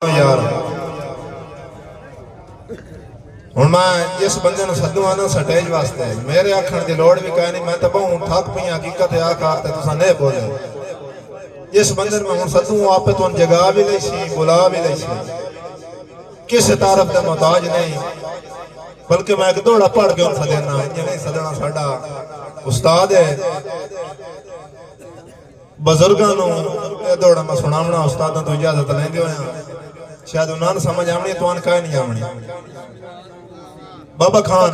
यार हुण मैं जिस बंदे नूं सद्दूं ना स्टेज वास्ते मेरे आखण दी लोड़ भी काई नहीं। मैं तो बहु थक पई हकीकत आखा ते तुसां नहीं बोले। जिस बंदे नूं हुण सद्दूं आपे तुहां जगा भी लई सी बुला भी लई सी, किस तारफ दा मोहताज नहीं, बल्कि मैं एक दौड़ा पढ़ के उन सदना नहीं सदना साडा उस्ताद है। बजुर्गों नूं दौड़ा मैं सुनावना उस्तादां तो इजाजत लैंदे होया शायद उन्होंने समझ आवनी तो कह नहीं आवनी। बाबा खान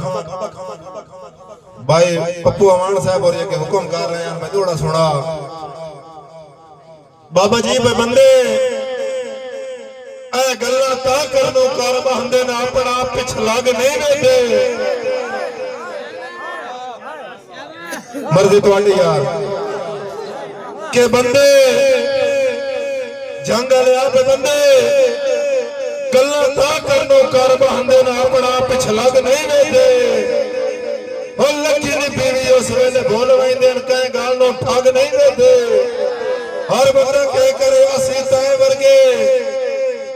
भाई पप्पू अमान साहब और ये हुक्म कर रहे हैं, मैं थोड़ा सुना। बाबा जी भाई बंदे ऐ गल्ला ता करनो कर बंदे ना अपना पिछ लग नहीं बैठे। मर्जी तुम्हारी यार के बंदे जंग लिया पे बंदे गल्ला ता करनो कर बंदे ना अपना पिछ लग नहीं बैठे। लकी दी बीवी उस वेले बोल वैंदे कई गल नो ठग नहीं बैठे। हर बंदा कह करे असी तय वर्गे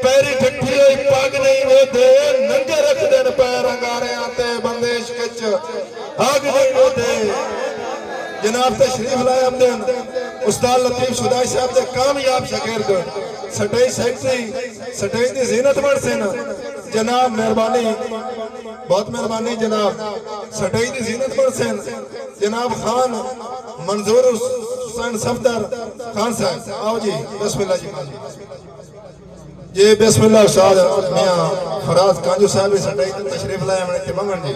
पैरी ठट्ठी होई पग नहीं बैठे। नंगे रख देन पैर अंगारे आते बंदे इश्क च आग नहीं बैठे। जनाब तशरीफ लाए अपने उस्ताद लतीफ शुदाई साहब के कामयाब शागिर्द स्टेज सेक्रेटरी स्टेज की जीनत बन से जनाब मेहरबानी बहुत मेहरबानी जनाब स्टेज की जीनत बन से जनाब खान मंजूर हुसैन सफदर खान साहब आओ जी बिस्मिल्लाह जी बिस्मिल्लाह उस्ताद मियां फराज कांजू साहब स्टेज तशरीफ लाए हमने मंगन जी।